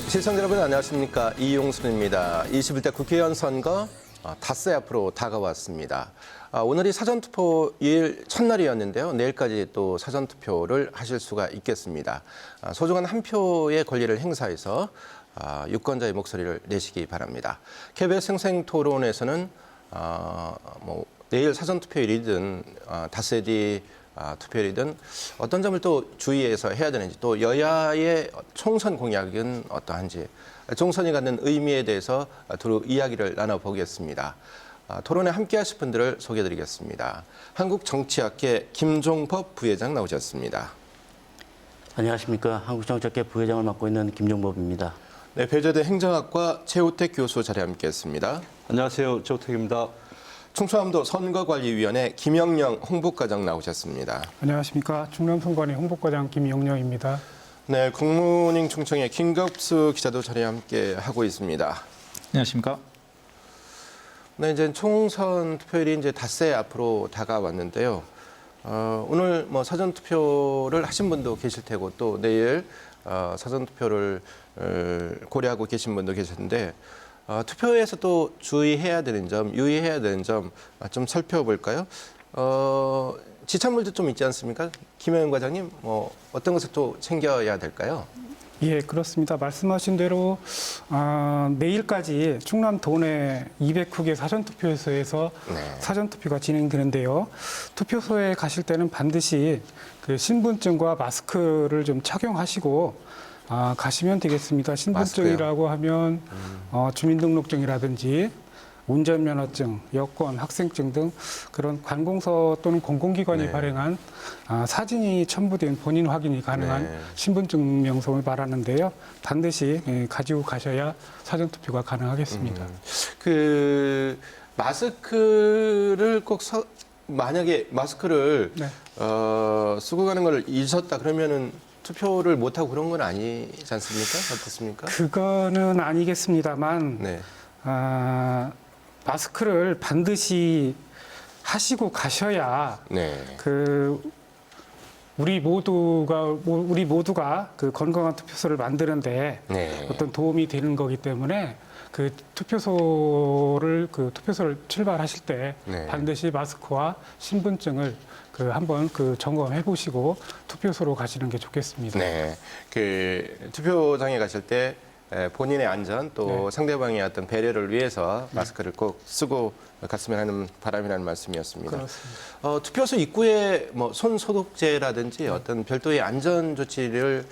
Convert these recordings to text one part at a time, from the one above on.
시청자 여러분 안녕하십니까. 이용순입니다. 21대 국회의원 선거 닷새 앞으로 다가왔습니다. 오늘이 사전투표일 첫날이었는데요. 내일까지 또 사전투표를 하실 수가 있겠습니다. 소중한 한 표의 권리를 행사해서 유권자의 목소리를 내시기 바랍니다. KBS 생생토론에서는 내일 사전투표일이든 닷새 뒤 투표일이든 어떤 점을 또 주의해서 해야 되는지, 또 여야의 총선 공약은 어떠한지, 총선이 갖는 의미에 대해서 두루 이야기를 나눠보겠습니다. 토론에 함께하실 분들을 소개해드리겠습니다. 한국정치학회 김종법 부회장 나오셨습니다. 안녕하십니까. 한국정치학회 부회장을 맡고 있는 김종법입니다. 네, 배재대 행정학과 최우택 교수 자리에 함께했습니다. 안녕하세요. 최우택입니다. 충청남도 선거관리위원회 김영령 홍보과장 나오셨습니다. 안녕하십니까. 충남선관위 홍보과장 김영령입니다. 네, 국무닝 충청의 김갑수 기자도 자리에 함께하고 있습니다. 안녕하십니까. 네, 이제 총선 투표일이 이제 닷새 앞으로 다가왔는데요. 오늘 사전 투표를 하신 분도 계실 테고, 또 내일 사전 투표를 고려하고 계신 분도 계셨는데, 투표에서 또 주의해야 되는 점, 유의해야 되는 점 좀 살펴볼까요? 지참물도 좀 있지 않습니까? 김영현 과장님, 어떤 것을 또 챙겨야 될까요? 예, 그렇습니다. 말씀하신 대로 내일까지 충남 도내 200개 사전투표소에서 사전투표가 진행되는데요. 투표소에 가실 때는 반드시 그 신분증과 마스크를 좀 착용하시고 가시면 되겠습니다. 신분증이라고 하면 주민등록증이라든지 운전면허증, 여권, 학생증 등 그런 관공서 또는 공공기관이 발행한 사진이 첨부된 본인 확인이 가능한 신분증 명성을 말하는데요. 반드시 가지고 가셔야 사전투표가 가능하겠습니다. 그 마스크를 만약에 마스크를 쓰고 가는 걸 잊었다 그러면은 투표를 못하고 그런 건 아니지 않습니까? 어떻습니까? 그거는 아니겠습니다만 마스크를 반드시 하시고 가셔야 우리 모두가 그 건강한 투표소를 만드는데 어떤 도움이 되는 거기 때문에 그 투표소를 출발하실 때 반드시 마스크와 신분증을 한번 점검해 보시고 투표소로 가시는 게 좋겠습니다. 네, 그 투표장에 가실 때 본인의 안전 또 상대방의 어떤 배려를 위해서 마스크를 꼭 쓰고 갔으면 하는 바람이라는 말씀이었습니다. 그렇습니다. 투표소 입구에 손 소독제라든지 어떤 별도의 안전 조치를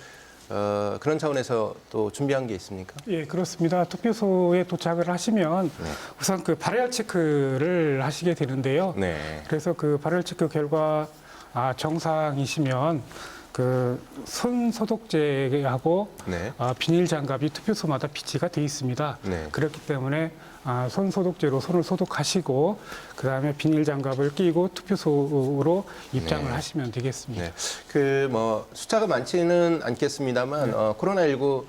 그런 차원에서 또 준비한 게 있습니까? 예, 그렇습니다. 투표소에 도착을 하시면 우선 그 발열 체크를 하시게 되는데요. 그래서 그 발열 체크 결과 정상이시면 그 손 소독제하고 비닐 장갑이 투표소마다 비치가 돼 있습니다. 그렇기 때문에 손 소독제로 손을 소독하시고 그다음에 비닐 장갑을 끼고 투표소로 입장을 하시면 되겠습니다. 숫자가 많지는 않겠습니다만 코로나19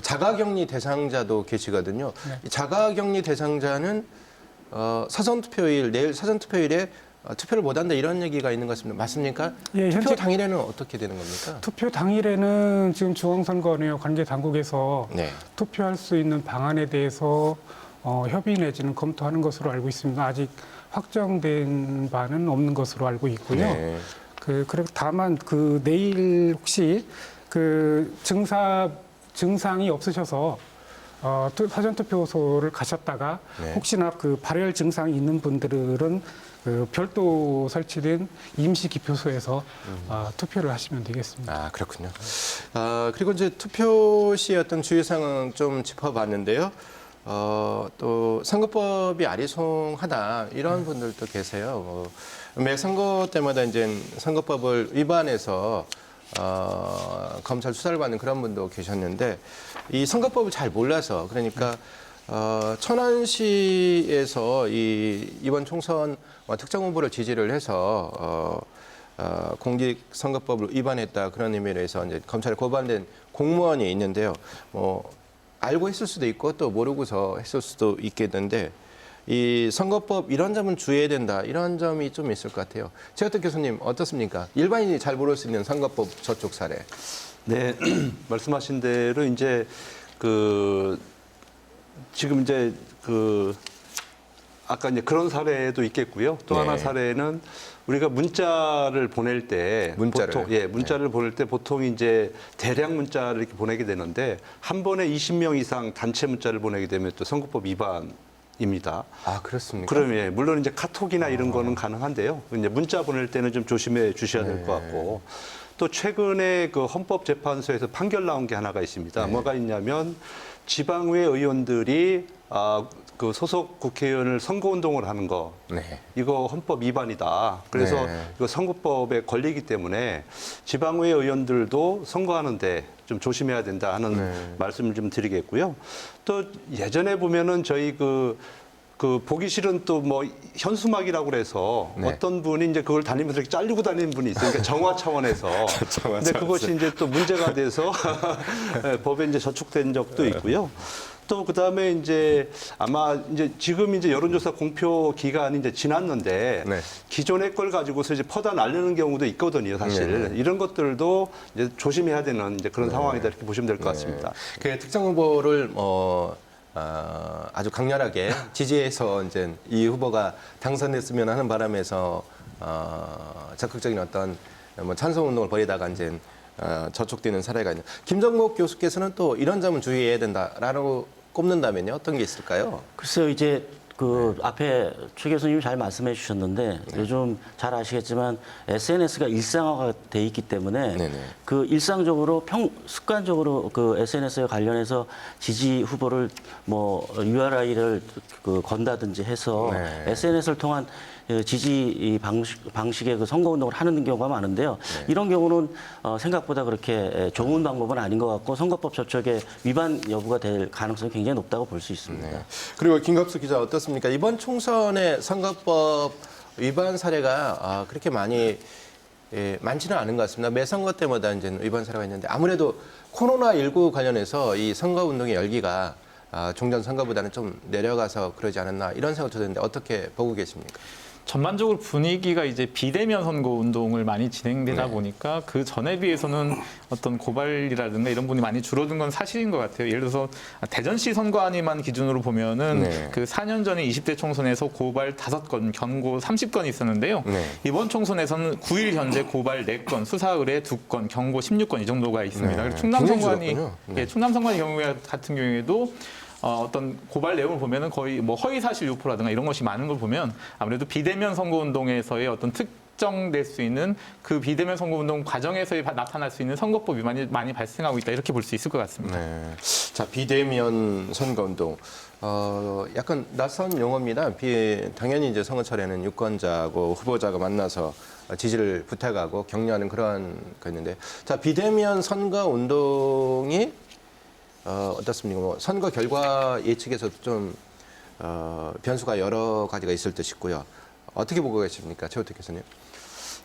자가격리 대상자도 계시거든요. 이 자가격리 대상자는 내일 사전투표일에 투표를 못한다 이런 얘기가 있는 것 같습니다. 맞습니까? 예, 투표 당일에는 어떻게 되는 겁니까? 투표 당일에는 지금 중앙선거원회 관계 당국에서 투표할 수 있는 방안에 대해서 협의 내지는 검토하는 것으로 알고 있습니다. 아직 확정된 바는 없는 것으로 알고 있고요. 다만 내일 혹시 증상이 없으셔서 사전투표소를 가셨다가 혹시나 발열 증상이 있는 분들은 별도 설치된 임시 기표소에서 투표를 하시면 되겠습니다. 그렇군요. 그리고 이제 투표 시 어떤 주의사항 좀 짚어봤는데요. 또 선거법이 아리송하다 이런 분들도 계세요. 매 선거 때마다 이제 선거법을 위반해서 검찰 수사를 받는 그런 분도 계셨는데 이 선거법을 잘 몰라서 그러니까 천안시에서 이번 총선 특정 후보를 지지를 해서 공직선거법을 위반했다 그런 의미로 해서 이제 검찰에 고발된 공무원이 있는데요. 알고 했을 수도 있고 또 모르고서 했을 수도 있겠는데 이 선거법 이런 점은 주의해야 된다 이런 점이 좀 있을 것 같아요. 최우택 교수님 어떻습니까? 일반인이 잘 모를 수 있는 선거법 저촉 사례. 네, 말씀하신 대로 이제 그 지금 이제 그 아까 이제 그런 사례도 있겠고요. 또 네. 하나 사례는 우리가 문자를 보낼 때 문자를. 보통 문자를 보낼 때 보통 이제 대량 문자를 이렇게 보내게 되는데 한 번에 20명 이상 단체 문자를 보내게 되면 또 선거법 위반입니다. 아, 그렇습니까? 그럼 예, 물론 이제 카톡이나 이런 거는 가능한데요. 이제 문자 보낼 때는 좀 조심해 주셔야 될 것 같고. 또 최근에 그 헌법재판소에서 판결 나온 게 하나가 있습니다. 뭐가 있냐면 지방의회 의원들이 그 소속 국회의원을 선거운동을 하는 거 네. 이거 헌법 위반이다. 그래서 네. 이거 선거법에 걸리기 때문에 지방의회 의원들도 선거하는데 좀 조심해야 된다 하는 말씀을 좀 드리겠고요. 또 예전에 보면은 저희 그 보기 싫은 또 뭐 현수막이라고 그래서 어떤 분이 이제 그걸 다니면서 이렇게 잘리고 다니는 분이 있어요. 그러니까 정화 차원에서. 근데 그것이 이제 또 문제가 돼서 법에 이제 저촉된 적도 있고요. 또 그다음에 이제 아마 이제 지금 이제 여론조사 공표 기간이 이제 지났는데 기존의 걸 가지고서 이제 퍼다 날리는 경우도 있거든요, 사실. 이런 것들도 이제 조심해야 되는 이제 그런 상황이다 이렇게 보시면 될 것 같습니다. 그 특정 후보를 아주 강렬하게 지지해서 이제 이 후보가 당선됐으면 하는 바람에서 적극적인 어떤 뭐 찬성 운동을 벌이다가 이제 저촉되는 사례가 있는. 김정목 교수께서는 또 이런 점은 주의해야 된다라고 꼽는다면요, 어떤 게 있을까요? 글쎄요, 이제 그 앞에 최 교수님이 잘 말씀해 주셨는데 요즘 잘 아시겠지만 SNS가 일상화가 돼 있기 때문에 그 일상적으로 습관적으로 그 SNS에 관련해서 지지 후보를 뭐 URI를 그 건다든지 해서 SNS를 통한 지지 방식의 그 선거운동을 하는 경우가 많은데요. 이런 경우는 생각보다 그렇게 좋은 방법은 아닌 것 같고 선거법 저촉의 위반 여부가 될 가능성이 굉장히 높다고 볼 수 있습니다. 그리고 김갑수 기자 어떻습니까? 이번 총선에 선거법 위반 사례가 그렇게 많지는 않은 것 같습니다. 매 선거 때마다 이제 위반 사례가 있는데 아무래도 코로나19 관련해서 이 선거운동의 열기가 종전 선거보다는 좀 내려가서 그러지 않았나 이런 생각도 드는데 어떻게 보고 계십니까? 전반적으로 분위기가 이제 비대면 선거 운동을 많이 진행되다 보니까 그 전에 비해서는 어떤 고발이라든가 이런 분이 많이 줄어든 건 사실인 것 같아요. 예를 들어서 대전시 선거안위만 기준으로 보면은 그 4년 전에 20대 총선에서 고발 5건, 경고 30건이 있었는데요. 이번 총선에서는 9일 현재 고발 4건, 수사 의뢰 2건, 경고 16건 이 정도가 있습니다. 그리고 충남 선거안이 충남 선거안위 경우 같은 경우에도 어떤 고발 내용을 보면은 거의 뭐 허위 사실 유포라든가 이런 것이 많은 걸 보면 아무래도 비대면 선거운동에서의 어떤 특정될 수 있는 그 비대면 선거운동 과정에서 나타날 수 있는 선거법 위반이 많이 발생하고 있다 이렇게 볼 수 있을 것 같습니다. 자, 비대면 선거운동. 약간 낯선 용어입니다. 당연히 이제 선거철에는 유권자하고 후보자가 만나서 지지를 부탁하고 격려하는 그런 거 있는데, 자, 비대면 선거운동이 어떻습니까? 뭐 선거 결과 예측에서도 좀 변수가 여러 가지가 있을 듯 싶고요. 어떻게 보고 계십니까, 최우택 교수님?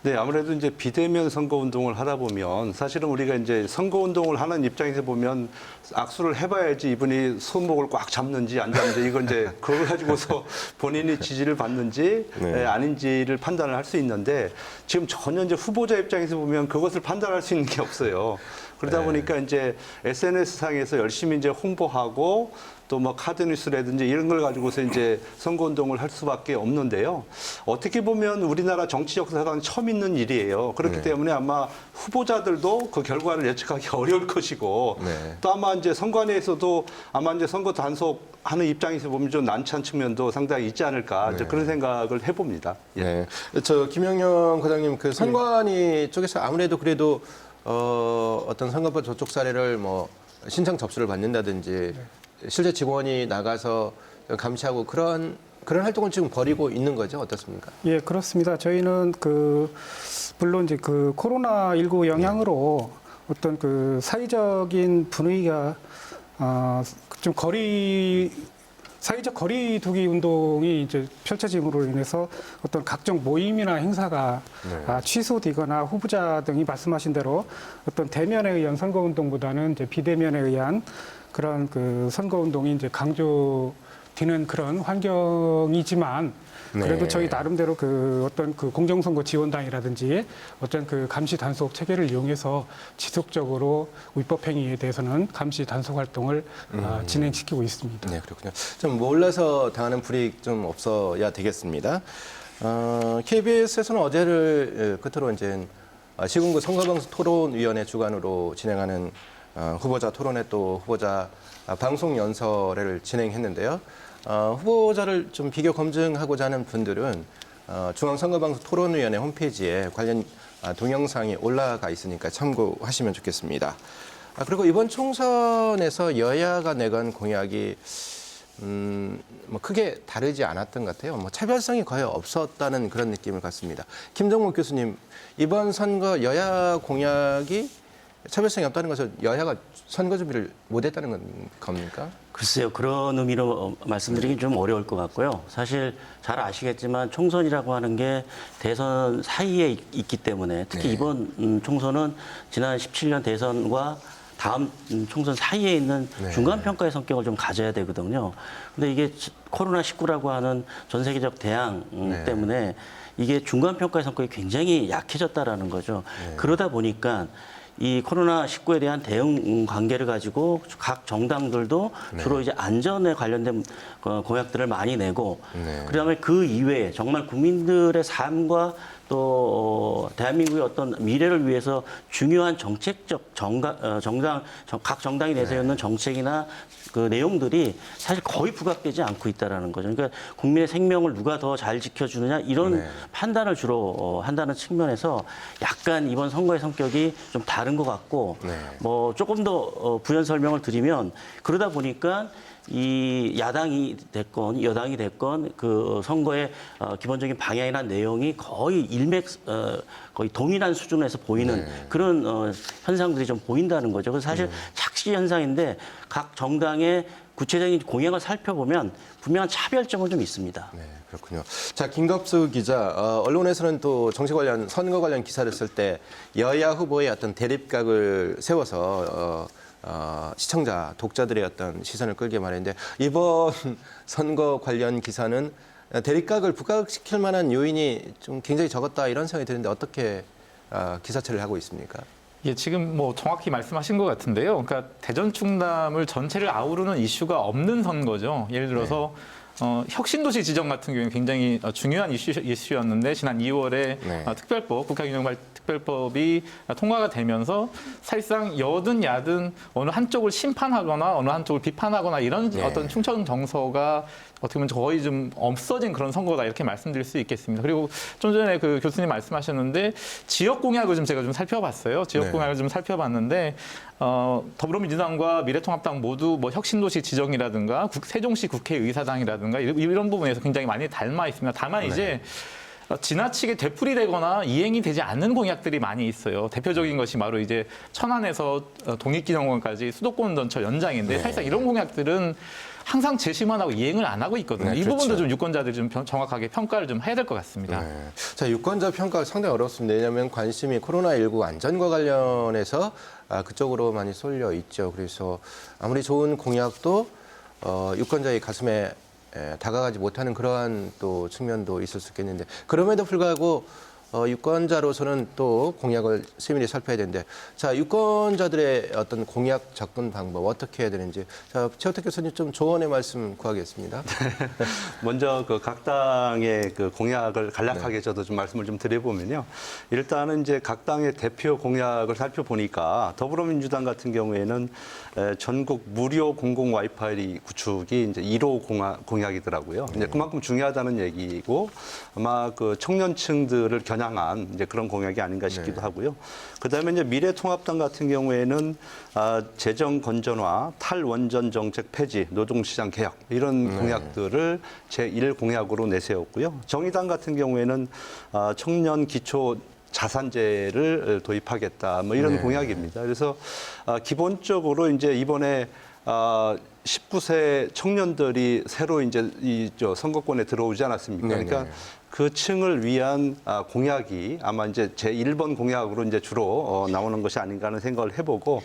네, 아무래도 이제 비대면 선거 운동을 하다 보면 사실은 우리가 이제 선거 운동을 하는 입장에서 보면 악수를 해봐야지 이분이 손목을 꽉 잡는지 안 잡는지 이건 이제 그걸 가지고서 본인이 지지를 받는지 아닌지를 판단을 할 수 있는데 지금 전혀 이제 후보자 입장에서 보면 그것을 판단할 수 있는 게 없어요. 그러다 보니까 이제 SNS 상에서 열심히 이제 홍보하고 또 뭐 카드뉴스라든지 이런 걸 가지고서 이제 선거운동을 할 수밖에 없는데요. 어떻게 보면 우리나라 정치 역사상 처음 있는 일이에요. 그렇기 때문에 아마 후보자들도 그 결과를 예측하기 어려울 것이고 또 아마 이제 선관위에서도 아마 이제 선거 단속하는 입장에서 보면 좀 난처한 측면도 상당히 있지 않을까 이제 그런 생각을 해봅니다. 네, 저 김영영 과장님 그 선관위 쪽에서 아무래도 그래도 어떤 선거법 저촉 사례를 뭐 신청 접수를 받는다든지 실제 직원이 나가서 감시하고 그런 활동을 지금 벌이고 있는 거죠? 어떻습니까? 예, 그렇습니다. 저희는 물론 이제 그 코로나19 영향으로 어떤 그 사회적인 분위기가 좀 사회적 거리두기 운동이 이제 펼쳐짐으로 인해서 어떤 각종 모임이나 행사가 취소되거나 후보자 등이 말씀하신 대로 어떤 대면에 의한 선거운동보다는 이제 비대면에 의한 그런 그 선거운동이 이제 강조되는 그런 환경이지만 그래도 저희 나름대로 그 어떤 그 공정선거 지원단이라든지 어떤 그 감시 단속 체계를 이용해서 지속적으로 위법 행위에 대해서는 감시 단속 활동을 진행시키고 있습니다. 네, 그렇군요. 좀 몰라서 당하는 불이익 좀 없어야 되겠습니다. KBS에서는 어제를 끝으로 이제 시군구 선거방송 토론위원회 주관으로 진행하는 후보자 토론회 또 후보자 방송 연설회를 진행했는데요. 후보자를 좀 비교 검증하고자 하는 분들은 중앙선거방송 토론위원회 홈페이지에 관련 동영상이 올라가 있으니까 참고하시면 좋겠습니다. 그리고 이번 총선에서 여야가 내건 공약이 뭐 크게 다르지 않았던 것 같아요. 뭐 차별성이 거의 없었다는 그런 느낌을 갖습니다. 김정목 교수님, 이번 선거 여야 공약이 차별성이 없다는 것은 여야가 선거 준비를 못했다는 겁니까? 글쎄요, 그런 의미로 말씀드리긴 좀 어려울 것 같고요. 사실 잘 아시겠지만 총선이라고 하는 게 대선 사이에 있기 때문에 특히 네. 이번 총선은 지난 17년 대선과 다음 총선 사이에 있는 네. 중간평가의 성격을 좀 가져야 되거든요. 근데 이게 코로나19라고 하는 전 세계적 대항 네. 때문에 이게 중간평가의 성격이 굉장히 약해졌다라는 거죠. 네. 그러다 보니까 이 코로나19에 대한 대응 관계를 가지고 각 정당들도 주로 이제 안전에 관련된 공약들을 많이 내고 그다음에 그 이외에 정말 국민들의 삶과 또 대한민국의 어떤 미래를 위해서 중요한 정책적 각 정당이 내세우는 정책이나 그 내용들이 사실 거의 부각되지 않고 있다라는 거죠. 그러니까 국민의 생명을 누가 더 잘 지켜주느냐 이런 판단을 주로 한다는 측면에서 약간 이번 선거의 성격이 좀 다른 것 같고 뭐 조금 더 부연 설명을 드리면 그러다 보니까 이 야당이 됐건 여당이 됐건 그 선거의 기본적인 방향이나 내용이 거의 거의 동일한 수준에서 보이는 그런 현상들이 좀 보인다는 거죠. 그래서 사실 착시 현상인데 각 정당의 구체적인 공약을 살펴보면 분명한 차별점은 좀 있습니다. 네, 그렇군요. 자, 김갑수 기자, 언론에서는 또 정치 관련, 선거 관련 기사를 쓸 때 여야 후보의 어떤 대립각을 세워서 시청자, 독자들의 어떤 시선을 끌게 마련인데 이번 선거 관련 기사는 대립각을 부각시킬 만한 요인이 좀 굉장히 적었다 이런 생각이 드는데 어떻게 기사처리를 하고 있습니까? 예, 지금 뭐 정확히 말씀하신 것 같은데요. 그러니까 대전 충남을 전체를 아우르는 이슈가 없는 선거죠. 예를 들어서 혁신도시 지정 같은 경우는 굉장히 중요한 이슈였는데 지난 2월에 특별법, 국가균형발 특별법이 통과가 되면서 사실상 여든 야든 어느 한쪽을 심판하거나 어느 한쪽을 비판하거나 이런 어떤 충청 정서가 어떻게 보면 거의 좀 없어진 그런 선거다 이렇게 말씀드릴 수 있겠습니다. 그리고 좀 전에 그 교수님 말씀하셨는데 지역 공약을 좀 제가 좀 살펴봤어요. 지역 공약을 좀 살펴봤는데 더불어민주당과 미래통합당 모두 뭐 혁신도시 지정이라든가 세종시 국회의사당이라든가 이런 부분에서 굉장히 많이 닮아 있습니다. 다만 이제 지나치게 되풀이되거나 이행이 되지 않는 공약들이 많이 있어요. 대표적인 것이 바로 이제 천안에서 독립기념관까지 수도권 전철 연장인데 사실상 이런 공약들은 항상 제시만 하고 이행을 안 하고 있거든요. 이 부분도 좀 유권자들이 좀 정확하게 평가를 좀 해야 될 것 같습니다. 자, 유권자 평가가 상당히 어렵습니다. 왜냐하면 관심이 코로나19 안전과 관련해서 그쪽으로 많이 쏠려 있죠. 그래서 아무리 좋은 공약도 유권자의 가슴에 다가가지 못하는 그러한 또 측면도 있을 수 있겠는데 그럼에도 불구하고 유권자로서는 또 공약을 세밀히 살펴야 되는데 자 유권자들의 어떤 공약 접근 방법 어떻게 해야 되는지 자 최호택 교수님 좀 조언의 말씀 구하겠습니다. 먼저 그 각 당의 그 공약을 간략하게 저도 좀 말씀을 좀 드려보면요. 일단은 이제 각 당의 대표 공약을 살펴보니까 더불어민주당 같은 경우에는 전국 무료 공공 와이파이 구축이 이제 1호 공약이더라고요. 이제 그만큼 중요하다는 얘기고 아마 그 청년층들을 겨냥한 이제 그런 공약이 아닌가 싶기도 하고요. 그다음에 이제 미래통합당 같은 경우에는 재정 건전화, 탈원전 정책 폐지, 노동시장 개혁 이런 공약들을 제1 공약으로 내세웠고요. 정의당 같은 경우에는 청년 기초 자산제를 도입하겠다 뭐 이런 공약입니다. 그래서 기본적으로 이제 이번에 19세 청년들이 새로 이제 선거권에 들어오지 않았습니까? 그러니까 그 층을 위한 공약이 아마 이제 제1번 공약으로 이제 주로 나오는 것이 아닌가 하는 생각을 해보고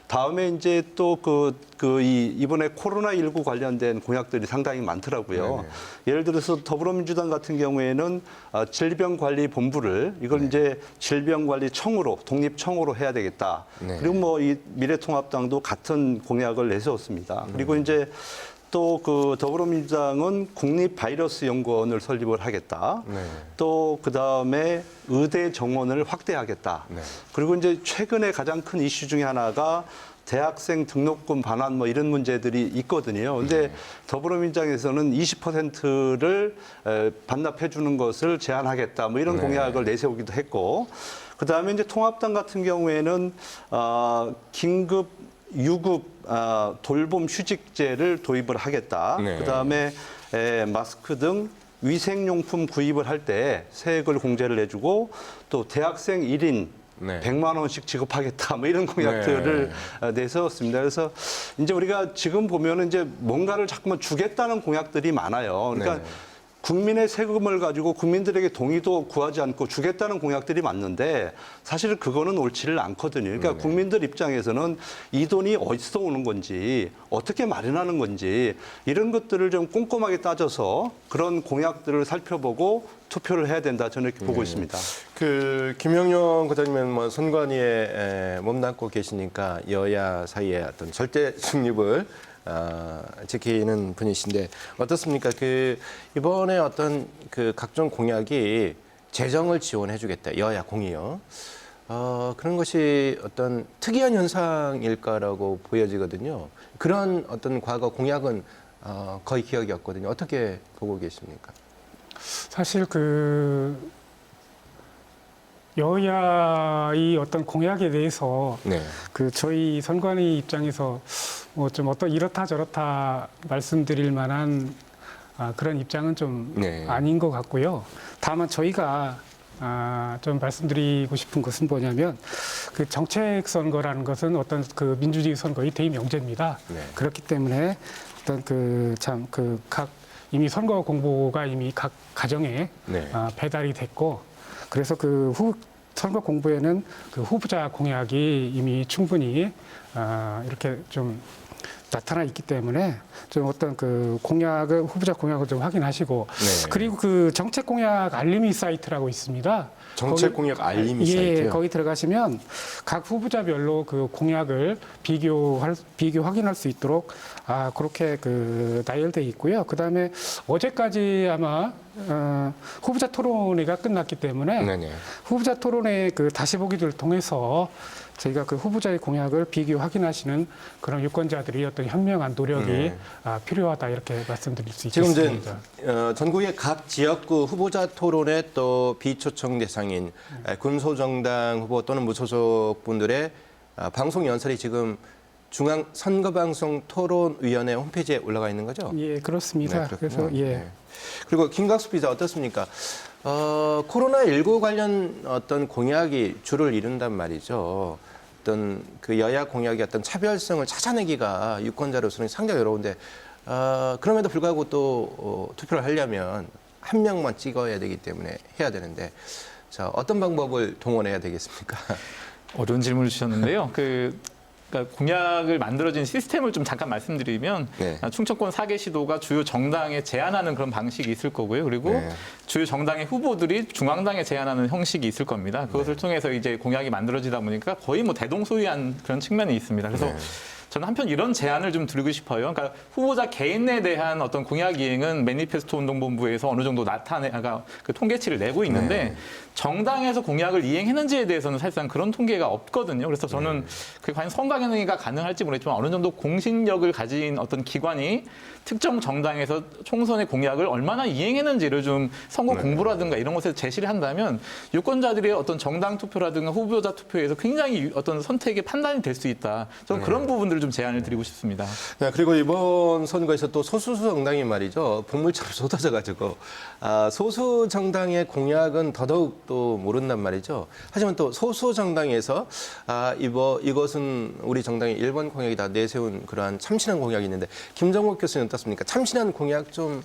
다음에 이제 또 이번에 코로나19 관련된 공약들이 상당히 많더라고요. 네네. 예를 들어서 더불어민주당 같은 경우에는 질병관리본부를 이걸 이제 질병관리청으로 독립청으로 해야 되겠다. 네. 그리고 뭐 이 미래통합당도 같은 공약을 내세웠습니다. 그리고 이제 또 그 더불어민주당은 국립바이러스연구원을 설립을 하겠다. 네. 또 그다음에 의대 정원을 확대하겠다. 네. 그리고 이제 최근에 가장 큰 이슈 중에 하나가 대학생 등록금 반환 뭐 이런 문제들이 있거든요. 근데 더불어민주당에서는 20%를 반납해 주는 것을 제한하겠다. 뭐 이런 네. 공약을 내세우기도 했고. 그다음에 이제 통합당 같은 경우에는 긴급 유급 돌봄 휴직제를 도입을 하겠다. 네. 그다음에 마스크 등 위생용품 구입을 할 때 세액을 공제를 해주고 또 대학생 1인 네. 100만 원씩 지급하겠다. 뭐 이런 공약들을 내세웠습니다. 그래서 이제 우리가 지금 보면은 이제 뭔가를 자꾸만 주겠다는 공약들이 많아요. 그러니까 네. 국민의 세금을 가지고 국민들에게 동의도 구하지 않고 주겠다는 공약들이 맞는데 사실 그거는 옳지를 않거든요. 그러니까 국민들 입장에서는 이 돈이 어디서 오는 건지 어떻게 마련하는 건지 이런 것들을 좀 꼼꼼하게 따져서 그런 공약들을 살펴보고 투표를 해야 된다. 저는 이렇게 보고 있습니다. 그 김영용 과장님은 뭐 선관위에 몸담고 계시니까 여야 사이의 어떤 절대 중립을 지키는 분이신데 어떻습니까? 그 이번에 어떤 그 각종 공약이 재정을 지원해주겠다 여야 공이요. 그런 것이 어떤 특이한 현상일까라고 보여지거든요. 그런 어떤 과거 공약은 거의 기억이 없거든요. 어떻게 보고 계십니까? 사실 그 여야의 어떤 공약에 대해서 네. 그 저희 선관위 입장에서 뭐 좀 어떤 이렇다 저렇다 말씀드릴 만한 그런 입장은 좀 네. 아닌 것 같고요. 다만 저희가 좀 말씀드리고 싶은 것은 뭐냐면 그 정책 선거라는 것은 어떤 그 민주주의 선거의 대의 명제입니다. 네. 그렇기 때문에 어떤 각 이미 선거 공보가 이미 각 가정에 네. 배달이 됐고 그래서 그 선거 공보에는 그 후보자 공약이 이미 충분히 이렇게 좀 나타나 있기 때문에 좀 어떤 그 후보자 공약을 좀 확인하시고 네. 그리고 그 정책 공약 알림이 사이트라고 있습니다. 정책 공약 알림이 예, 사이트요? 거기 들어가시면 각 후보자별로 그 공약을 비교 확인할 수 있도록 그렇게 그 나열돼 있고요. 그다음에 어제까지 아마 후보자 토론회가 끝났기 때문에 네네. 후보자 토론회 그 다시 보기를 통해서 저희가 그 후보자의 공약을 비교 확인하시는 그런 유권자들이 어떤 현명한 노력이 필요하다 이렇게 말씀드릴 수 지금 있겠습니다. 이제 전국의 각 지역구 후보자 토론회 또 비초청 대상인 군소정당 후보 또는 무소속 분들의 방송 연설이 지금 중앙 선거방송 토론위원회 홈페이지에 올라가 있는 거죠? 예, 그렇습니다. 네, 그래서 예. 네. 그리고 김각수 기자 어떻습니까? 코로나19 관련 어떤 공약이 주를 이룬단 말이죠. 어떤 그 여야 공약의 어떤 차별성을 찾아내기가 유권자로서는 상당히 어려운데 그럼에도 불구하고 또 투표를 하려면 한 명만 찍어야 되기 때문에 해야 되는데 자 어떤 방법을 동원해야 되겠습니까? 어려운 질문을 주셨는데요. 그러니까 공약을 만들어진 시스템을 좀 잠깐 말씀드리면 네. 충청권 4개 시도가 주요 정당에 제안하는 그런 방식이 있을 거고요. 그리고 네. 주요 정당의 후보들이 중앙당에 제안하는 형식이 있을 겁니다. 그것을 통해서 이제 공약이 만들어지다 보니까 거의 뭐 대동소이한 그런 측면이 있습니다. 그래서 네. 저는 한편 이런 제안을 좀 드리고 싶어요. 그러니까 후보자 개인에 대한 어떤 공약 이행은 매니페스토 운동본부에서 어느 정도 그 통계치를 내고 있는데 네. 정당에서 공약을 이행했는지에 대해서는 사실상 그런 통계가 없거든요. 그래서 저는 그게 과연 선거행위가 가능할지 모르겠지만 어느 정도 공신력을 가진 어떤 기관이 특정 정당에서 총선의 공약을 얼마나 이행했는지를 좀 선거 공보라든가 이런 것에 제시를 한다면 유권자들의 어떤 정당 투표라든가 후보자 투표에서 굉장히 어떤 선택의 판단이 될 수 있다. 저는 그런 부분들을 좀 제안을 드리고 싶습니다. 네, 그리고 이번 선거에서 또 소수 정당이 말이죠. 보물처럼 쏟아져가지고 소수 정당의 공약은 더더욱 또 모른단 말이죠. 하지만 또 소수 정당에서 이것은 우리 정당의 1번 공약이다 내세운 그러한 참신한 공약이 있는데 김정욱 교수님 어떻습니까? 참신한 공약 좀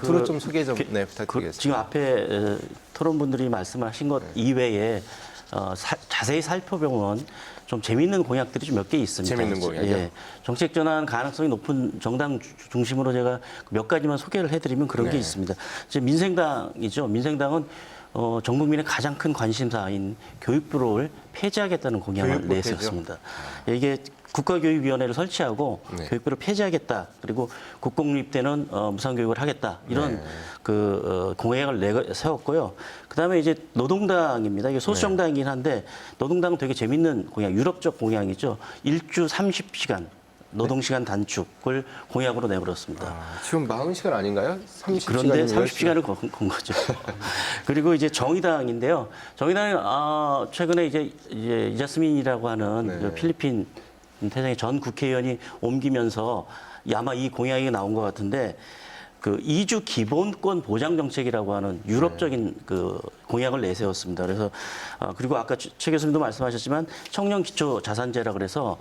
두루 좀 소개 좀 부탁드리겠습니다. 지금 앞에 토론분들이 말씀하신 것 이외에 자세히 살펴보면 좀 재미있는 공약들이 좀 몇 개 있습니다. 재미있는 공약이요? 예, 정책 전환 가능성이 높은 정당 중심으로 제가 몇 가지만 소개를 해드리면 그런 게 네. 있습니다. 이제 민생당이죠. 민생당은 전 국민의 가장 큰 관심사인 교육부를 폐지하겠다는 공약을 교육부 내세웠습니다. 이게 국가교육위원회를 설치하고 네. 교육부를 폐지하겠다. 그리고 국공립 때는 무상교육을 하겠다. 이런 네. 공약을 세웠고요. 그다음에 이제 노동당입니다. 이게 소수정당이긴 한데 노동당은 되게 재밌는 공약, 유럽적 공약이죠. 일주 30시간 노동시간 단축을 공약으로 내버렸습니다. 지금 40시간 아닌가요? 30시간. 그런데 30시간을 건 거죠. 그리고 이제 정의당인데요. 정의당은 최근에 이제 이자스민이라고 하는 네. 필리핀 태생의 전 국회의원이 옮기면서 아마 이 공약이 나온 것 같은데 그 이주 기본권 보장 정책이라고 하는 유럽적인 그 공약을 내세웠습니다. 그래서 그리고 아까 최 교수님도 말씀하셨지만 청년 기초 자산제라 그래서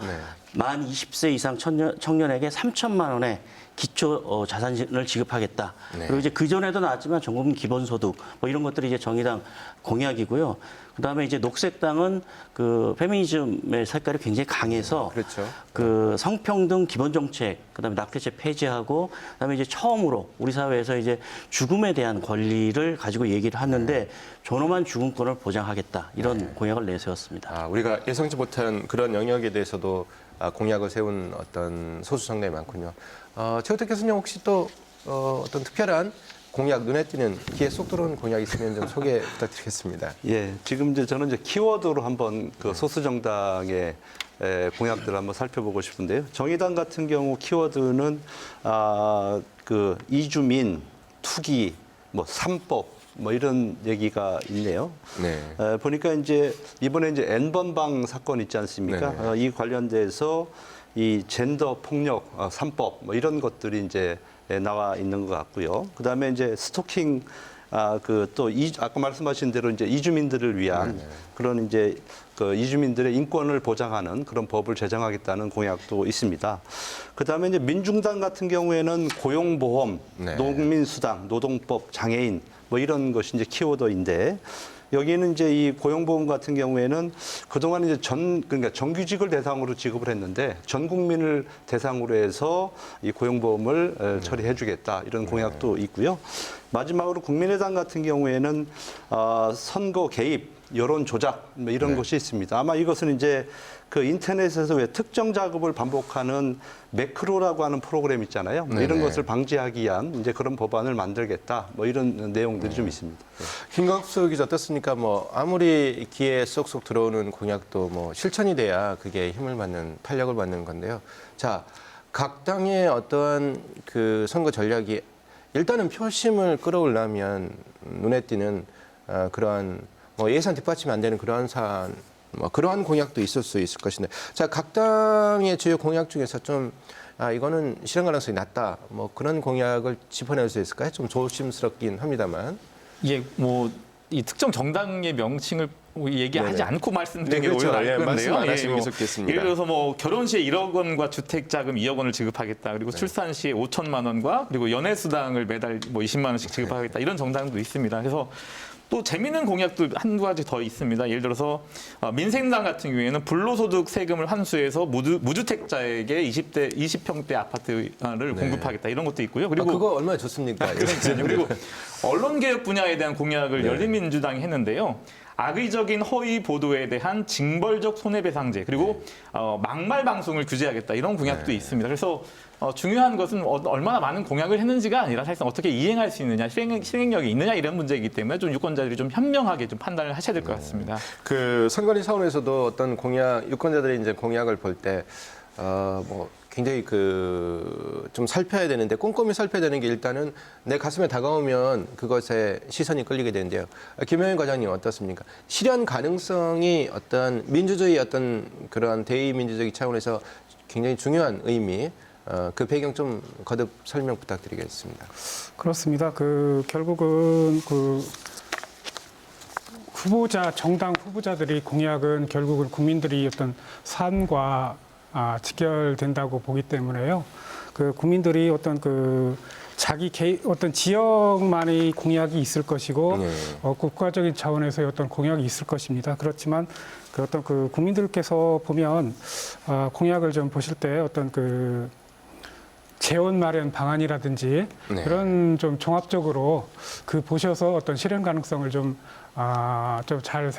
만 20세 이상 청년에게 3천만 원의 기초 자산을 지급하겠다. 네. 그리고 이제 그 전에도 나왔지만 전국민 기본소득 뭐 이런 것들이 이제 정의당 공약이고요. 그다음에 이제 녹색당은 그 페미니즘의 색깔이 굉장히 강해서 그렇죠. 그 성평등 기본 정책, 그다음에 낙태죄 폐지하고, 그다음에 이제 처음으로 우리 사회에서 이제 죽음에 대한 권리를 가지고 얘기를 하는데 존엄한 죽음권을 보장하겠다 이런 공약을 내세웠습니다. 우리가 예상치 못한 그런 영역에 대해서도 공약을 세운 어떤 소수 정당이 많군요. 최우택 교수님 혹시 또 어떤 특별한 공약 눈에 띄는 귀에 쏙 들어오는 공약 있으면 좀 소개 부탁드리겠습니다. 예, 지금 이제 저는 이제 키워드로 한번 그 소수 정당의 공약들을 한번 살펴보고 싶은데요. 정의당 같은 경우 키워드는 그 이주민, 투기, 뭐 삼법 뭐 이런 얘기가 있네요. 네. 보니까 이제 이번에 이제 N번방 사건 있지 않습니까? 이 관련돼서 이 젠더 폭력 3법 뭐 이런 것들이 이제 나와 있는 것 같고요. 그다음에 이제 스토킹 그 또 아까 말씀하신 대로 이제 이주민들을 위한 그런 이제 그 이주민들의 인권을 보장하는 그런 법을 제정하겠다는 공약도 있습니다. 그다음에 이제 민중당 같은 경우에는 고용보험, 농민수당, 노동법, 장애인 뭐 이런 것이 이제 키워드인데 여기는 이제 이 고용보험 같은 경우에는 그동안 이제 그러니까 정규직을 대상으로 지급을 했는데 전 국민을 대상으로 해서 이 고용보험을 처리해 주겠다 이런 공약도 있고요. 마지막으로 국민의당 같은 경우에는 선거 개입, 여론 조작 뭐 이런 것이 있습니다. 아마 이것은 이제 그 인터넷에서 왜 특정 작업을 반복하는 매크로라고 하는 프로그램 있잖아요. 뭐 이런 것을 방지하기 위한 이제 그런 법안을 만들겠다. 뭐 이런 내용들이 좀 있습니다. 김광수 기자 어떻습니까? 뭐 아무리 귀에 쏙쏙 들어오는 공약도 뭐 실천이 돼야 그게 힘을 받는 탄력을 받는 건데요. 자, 각 당의 어떠한 그 선거 전략이 일단은 표심을 끌어올려면 눈에 띄는 그러한 뭐 예산 뒷받침이 안 되는 그러한 사안, 뭐 그러한 공약도 있을 수 있을 것인데, 자, 각 당의 주요 공약 중에서 좀 이거는 실현 가능성이 낮다, 뭐 그런 공약을 짚어낼 수 있을까요? 좀 조심스럽긴 합니다만. 예, 뭐 이 특정 정당의 명칭을 얘기하지 않고 말씀드리는 게 그렇죠. 오히려 나을 말씀 건데요. 안 하시는 게 뭐 좋겠습니다. 예를 들어서 뭐 결혼 시에 1억 원과 주택 자금 2억 원을 지급하겠다. 그리고 출산 시에 5천만 원과 그리고 연애 수당을 매달 뭐 20만 원씩 지급하겠다. 이런 정당도 있습니다. 그래서 또 재미있는 공약도 한두 가지 더 있습니다. 예를 들어서 민생당 같은 경우에는 불로소득 세금을 환수해서 무주택자에게 20평대 아파트를 공급하겠다. 이런 것도 있고요. 그리고 그거 얼마나 좋습니까? 그리고 언론개혁 분야에 대한 공약을 열린민주당이 했는데요. 악의적인 허위 보도에 대한 징벌적 손해배상제 그리고 막말 방송을 규제하겠다 이런 공약도 있습니다. 그래서 중요한 것은 얼마나 많은 공약을 했는지가 아니라 사실상 어떻게 이행할 수 있느냐, 실행력이 있느냐 이런 문제이기 때문에 좀 유권자들이 좀 현명하게 좀 판단을 하셔야 될 것 같습니다. 그 선관위 차원에서도 어떤 공약, 유권자들이 이제 공약을 볼 때 뭐 굉장히 좀 살펴야 되는데 꼼꼼히 살펴야 되는 게 일단은 내 가슴에 다가오면 그것에 시선이 끌리게 되는데요. 김영현 과장님 어떻습니까? 실현 가능성이 어떤 민주주의 어떤 그러한 대의민주적인 차원에서 굉장히 중요한 의미, 그 배경 좀 거듭 설명 부탁드리겠습니다. 그렇습니다. 결국은 정당 후보자들이 공약은 결국은 국민들이 어떤 삶과 직결된다고 보기 때문에요. 국민들이 어떤 자기 어떤 지역만의 공약이 있을 것이고 네. 국가적인 차원에서의 어떤 공약이 있을 것입니다. 그렇지만 그 어떤 그 국민들께서 보면 공약을 좀 보실 때 어떤 그 재원 마련 방안이라든지 네. 그런 좀 종합적으로 그 보셔서 어떤 실현 가능성을 좀 잘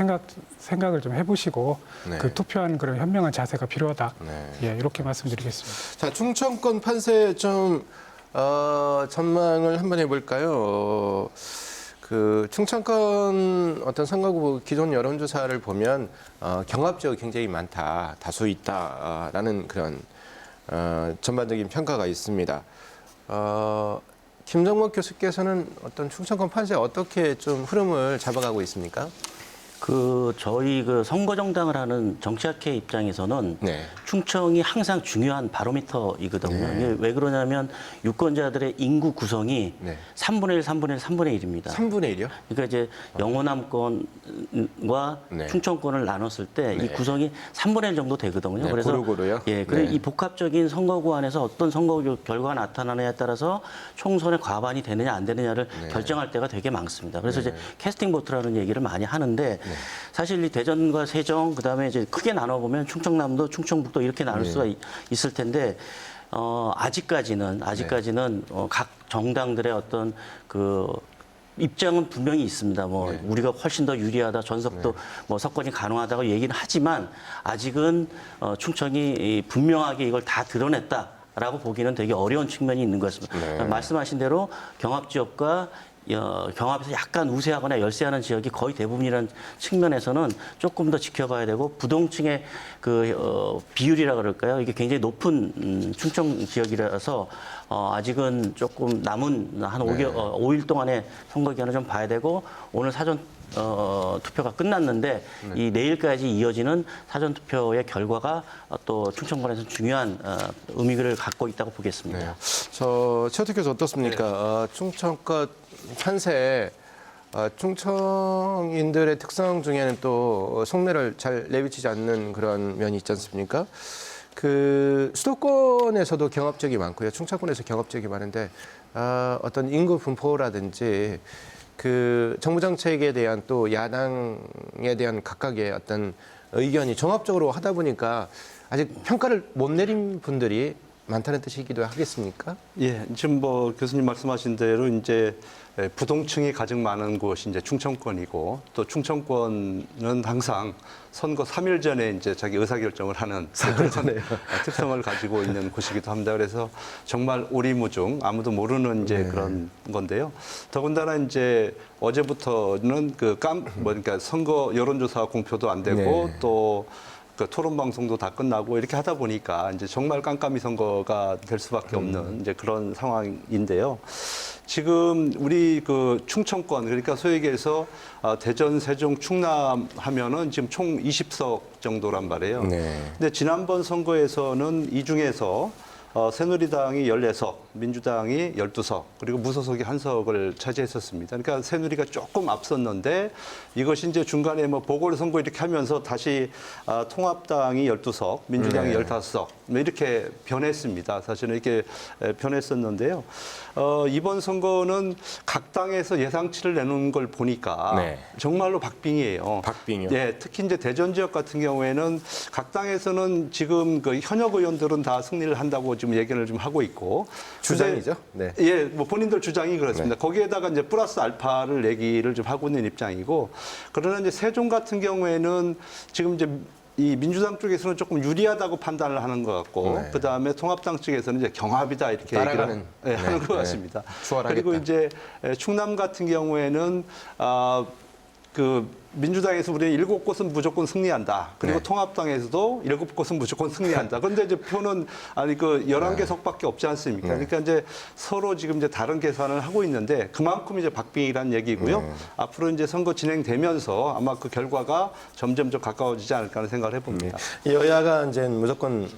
생각을 좀 해보시고 네. 그 투표한 그런 현명한 자세가 필요하다. 네. 예, 이렇게 말씀드리겠습니다. 자, 충청권 판세 좀 전망을 한번 해볼까요? 그 충청권 어떤 선거구 기존 여론조사를 보면 경합 지역이 굉장히 많다, 다수 있다라는 그런 전반적인 평가가 있습니다. 김정목 교수께서는 어떤 충청권 판세 어떻게 좀 흐름을 잡아가고 있습니까? 저희 선거 정당을 하는 정치학회 입장에서는 네. 충청이 항상 중요한 바로미터이거든요. 네. 이게 왜 그러냐면 유권자들의 인구 구성이 네. 3분의 1, 3분의 1, 3분의 1입니다. 3분의 1이요? 그러니까 이제 영호남권과 네. 충청권을 나눴을 때 이 네. 구성이 3분의 1 정도 되거든요. 네, 그래서 고루고루요? 예, 그래서 네. 이 복합적인 선거구 안에서 어떤 선거 결과가 나타나느냐에 따라서 총선의 과반이 되느냐 안 되느냐를 네. 결정할 때가 되게 많습니다. 그래서 이제 캐스팅 보트라는 얘기를 많이 하는데 사실 이 대전과 세종 그다음에 이제 크게 나눠 보면 충청남도, 충청북도 이렇게 나눌 수가 있을 텐데 아직까지는 각 정당들의 어떤 입장은 분명히 있습니다. 네. 우리가 훨씬 더 유리하다, 전섭도 석권이 가능하다고 얘기는 하지만 아직은 충청이 분명하게 이걸 다 드러냈다라고 보기는 되게 어려운 측면이 있는 것 같습니다. 네. 말씀하신 대로 경합 지역과 경합에서 약간 우세하거나 열세하는 지역이 거의 대부분이라는 측면에서는 조금 더 지켜봐야 되고 부동층의 비율이라 그럴까요? 이게 굉장히 높은 충청 지역이라서 아직은 조금 남은 한 5일 동안의 선거 기간을 좀 봐야 되고 오늘 사전 투표가 끝났는데 이 내일까지 이어지는 사전 투표의 결과가 또 충청권에서 중요한 의미를 갖고 있다고 보겠습니다. 네. 최호택 교수 어떻습니까? 충청권 판세, 충청인들의 특성 중에는 또 속내를 잘 내비치지 않는 그런 면이 있지 않습니까? 수도권에서도 경합 지역이 많고요. 충청권에서 경합 지역이 많은데 어떤 인구 분포라든지 정부 정책에 대한 또 야당에 대한 각각의 어떤 의견이 종합적으로 하다 보니까 아직 평가를 못 내린 분들이 많다는 뜻이기도 하겠습니까? 예, 지금 교수님 말씀하신 대로 이제 부동층이 가장 많은 곳이 이제 충청권이고 또 충청권은 항상 선거 3일 전에 이제 자기 의사결정을 하는 그런 특성을 가지고 있는 곳이기도 합니다. 그래서 정말 오리무중 아무도 모르는 이제 그런 건데요. 더군다나 이제 어제부터는 그러니까 선거 여론조사 공표도 안 되고 또 토론 방송도 다 끝나고 이렇게 하다 보니까 이제 정말 깜깜이 선거가 될 수밖에 없는 이제 그런 상황인데요. 지금 우리 충청권 그러니까 소위 얘기해서 대전, 세종, 충남 하면은 지금 총 20석 정도란 말이에요. 네. 근데 지난번 선거에서는 이 중에서 새누리당이 14석, 민주당이 12석, 그리고 무소속이 1석을 차지했었습니다. 그러니까 새누리가 조금 앞섰는데 이것이 이제 중간에 보궐선거 이렇게 하면서 다시 통합당이 12석, 민주당이 15석 이렇게 변했습니다. 사실은 이렇게 변했었는데요. 이번 선거는 각 당에서 예상치를 내놓은 걸 보니까 정말로 박빙이에요. 박빙이요? 네, 특히 이제 대전 지역 같은 경우에는 각 당에서는 지금 현역 의원들은 다 승리를 한다고 지금 얘기를 좀 하고 있고 주장이죠. 네. 예, 본인들 주장이 그렇습니다. 거기에다가 이제 플러스 알파를 내기를 좀 하고 있는 입장이고 그러나 이제 세종 같은 경우에는 지금 이제 이 민주당 쪽에서는 조금 유리하다고 판단을 하는 것 같고 그 다음에 통합당 쪽에서는 이제 경합이다 이렇게 따라가는 하는 것 같습니다. 추월하겠다. 그리고 이제 충남 같은 경우에는 민주당에서 우리는 7곳은 무조건 승리한다. 그리고 통합당에서도 7곳은 무조건 승리한다. 그런데 이제 표는 11개 석밖에 없지 않습니까? 그러니까 이제 서로 지금 이제 다른 계산을 하고 있는데 그만큼 이제 박빙이라는 얘기고요. 앞으로 이제 선거 진행되면서 아마 그 결과가 점점 좀 가까워지지 않을까 하는 생각을 해봅니다. 여야가 이제 무조건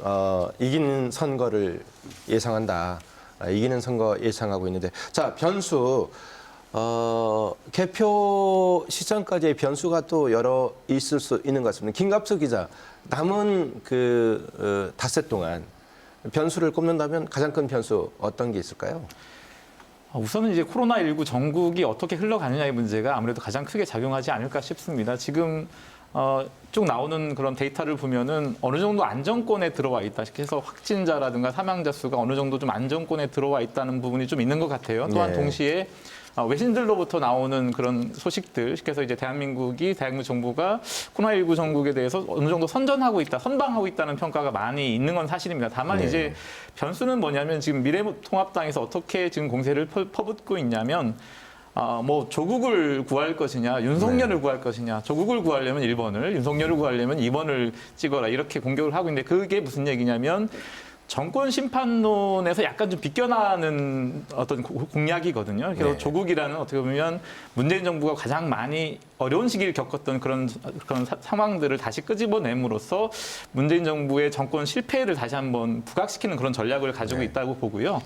이기는 선거를 예상한다. 이기는 선거 예상하고 있는데 자, 변수. 개표 시점까지의 변수가 또 여러 있을 수 있는 것 같습니다. 김갑수 기자, 남은 닷새 동안 변수를 꼽는다면 가장 큰 변수 어떤 게 있을까요? 우선은 이제 코로나19 전국이 어떻게 흘러가느냐의 문제가 아무래도 가장 크게 작용하지 않을까 싶습니다. 지금 쭉 나오는 그런 데이터를 보면은 어느 정도 안정권에 들어와 있다. 해서 확진자라든가 사망자 수가 어느 정도 좀 안정권에 들어와 있다는 부분이 좀 있는 것 같아요. 또한 네. 동시에 외신들로부터 나오는 그런 소식들, 그래서 이제 대한민국 정부가 코로나19 전국에 대해서 어느 정도 선전하고 있다, 선방하고 있다는 평가가 많이 있는 건 사실입니다. 다만 네. 이제 변수는 뭐냐면 지금 미래통합당에서 어떻게 지금 공세를 퍼붓고 있냐면 뭐 조국을 구할 것이냐, 윤석열을 구할 것이냐, 조국을 구하려면 1번을, 윤석열을 구하려면 2번을 찍어라 이렇게 공격을 하고 있는데 그게 무슨 얘기냐면 정권 심판론에서 약간 좀 비껴나는 어떤 공약이거든요. 그래서 네. 조국이라는 어떻게 보면 문재인 정부가 가장 많이 어려운 시기를 겪었던 그런 상황들을 다시 끄집어냄으로써 문재인 정부의 정권 실패를 다시 한번 부각시키는 그런 전략을 가지고 네. 있다고 보고요.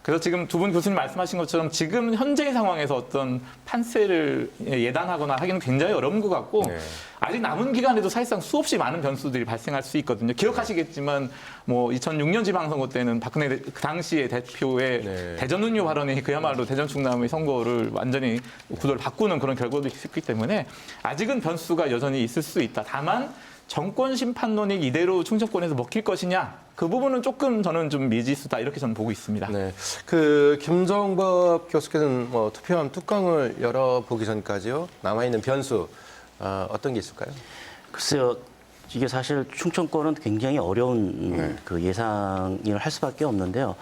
그래서 지금 두 분 교수님 말씀하신 것처럼 지금 현재 상황에서 어떤 판세를 예단하거나 하기는 굉장히 어려운 것 같고 네. 아직 남은 기간에도 사실상 수없이 많은 변수들이 발생할 수 있거든요. 기억하시겠지만 뭐 2006년 지방선거 때는 박근혜 그 당시의 대표의 네. 대전 운유 발언이 그야말로 대전 충남의 선거를 완전히 구도를 바꾸는 그런 결과도 있었기 때문에 아직은 변수가 여전히 있을 수 있다. 다만 정권 심판론이 이대로 충청권에서 먹힐 것이냐 그 부분은 조금 저는 좀 미지수다 이렇게 저는 보고 있습니다. 네, 그 김정법 교수께서는 뭐 투표함 뚜껑을 열어보기 전까지요 남아 있는 변수 어떤 게 있을까요? 글쎄요. 이게 사실 충청권은 굉장히 어려운 그 예상을 할 수밖에 없는데요.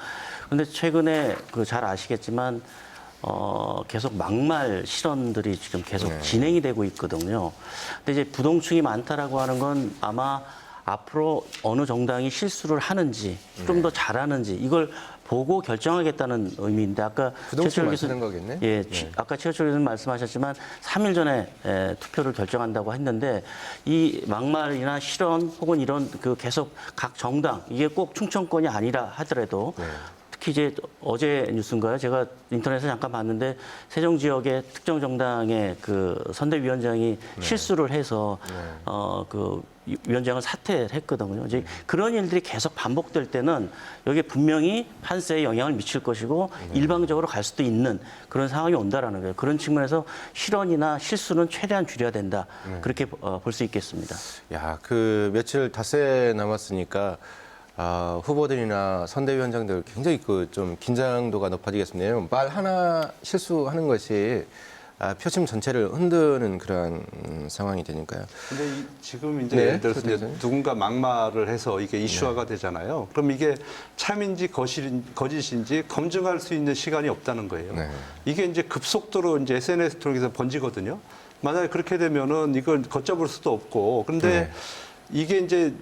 그런데 최근에 그 잘 아시겠지만 계속 막말 실언들이 지금 계속 진행이 되고 있거든요. 근데 이제 부동층이 많다라고 하는 건 아마 앞으로 어느 정당이 실수를 하는지 좀 더 잘하는지 이걸 보고 결정하겠다는 의미인데 아까 부동층 최철 많다는 거겠네. 예, 아까 최철 교수님 말씀하셨지만 3일 전에 투표를 결정한다고 했는데 이 막말이나 실언 혹은 이런 그 계속 각 정당 이게 꼭 충청권이 아니라 하더라도 특히 이제 어제 뉴스인가요? 제가 인터넷에서 잠깐 봤는데 세종 지역의 특정 정당의 그 선대위원장이 실수를 해서 그 위원장을 사퇴를 했거든요. 이제 그런 일들이 계속 반복될 때는 여기에 분명히 판세에 영향을 미칠 것이고 일방적으로 갈 수도 있는 그런 상황이 온다라는 거예요. 그런 측면에서 실언이나 실수는 최대한 줄여야 된다. 그렇게 볼 수 있겠습니다. 야, 그 며칠 닷새 남았으니까 후보들이나 선대위원장들 굉장히 그 좀 긴장도가 높아지겠네요. 말 하나 실수하는 것이 표심 전체를 흔드는 그런 상황이 되니까요. 근데 지금 이제 네, 예를 들어서 그렇죠. 이제 누군가 막말을 해서 이게 이슈화가 되잖아요. 그럼 이게 참인지 거짓인지 검증할 수 있는 시간이 없다는 거예요. 네. 이게 이제 급속도로 이제 SNS 통해서 번지거든요. 만약에 그렇게 되면은 이걸 걷잡을 수도 없고. 그런데 이게 이제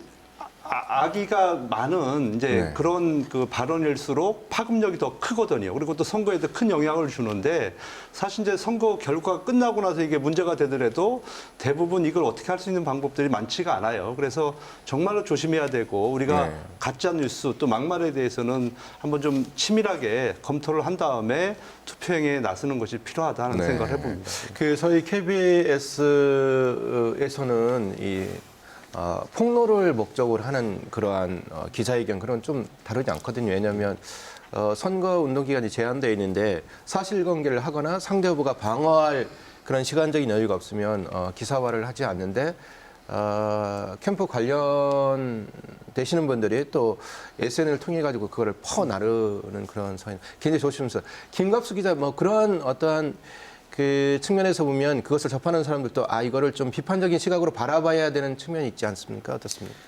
악의가 많은 이제 그런 그 발언일수록 파급력이 더 크거든요. 그리고 또 선거에 더 큰 영향을 주는데 사실 이제 선거 결과가 끝나고 나서 이게 문제가 되더라도 대부분 이걸 어떻게 할 수 있는 방법들이 많지가 않아요. 그래서 정말로 조심해야 되고 우리가 가짜 뉴스 또 막말에 대해서는 한번 좀 치밀하게 검토를 한 다음에 투표행위에 나서는 것이 필요하다는 생각을 해봅니다. 그 저희 KBS에서는 이 폭로를 목적으로 하는 그러한 기자회견 그런 좀 다르지 않거든요. 왜냐하면 선거 운동 기간이 제한되어 있는데 사실관계를 하거나 상대 후보가 방어할 그런 시간적인 여유가 없으면 기사화를 하지 않는데 캠프 관련 되시는 분들이 또 SNS를 통해 가지고 그거를 퍼나르는 그런 상황 굉장히 조심스러워. 김갑수 기자 뭐 그런 어떠한 그 측면에서 보면 그것을 접하는 사람들도 이거를 좀 비판적인 시각으로 바라봐야 되는 측면이 있지 않습니까? 어떻습니까?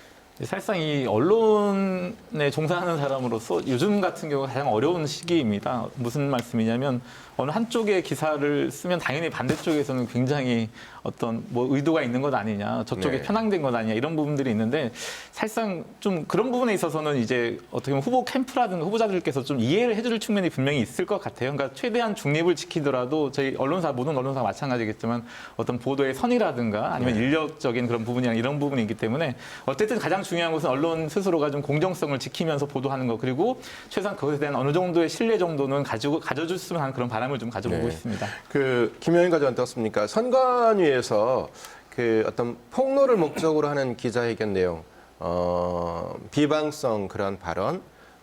사실상 이 언론에 종사하는 사람으로서 요즘 같은 경우가 가장 어려운 시기입니다. 무슨 말씀이냐면 어느 한쪽의 기사를 쓰면 당연히 반대쪽에서는 굉장히 어떤 뭐 의도가 있는 것 아니냐, 저쪽에 편향된 것 아니냐 이런 부분들이 있는데 사실상 좀 그런 부분에 있어서는 이제 어떻게 보면 후보 캠프라든가 후보자들께서 좀 이해를 해줄 측면이 분명히 있을 것 같아요. 그러니까 최대한 중립을 지키더라도 저희 언론사 모든 언론사가 마찬가지겠지만 어떤 보도의 선이라든가 아니면 인력적인 그런 부분이나 이런 부분이 있기 때문에 어쨌든 가장 중요한 것은 언론 스스로가 좀 공정성을 지키면서 보도하는 거 그리고 최소한 그것에 대한 어느 정도의 신뢰 정도는 가져줬으면 하는 그런 바람을 좀 가져보고 있습니다. 그 김영인 과장 어떻습니까? 선관위에서 그 어떤 폭로를 목적으로 하는 기자회견 내용, 비방성 그런 발언,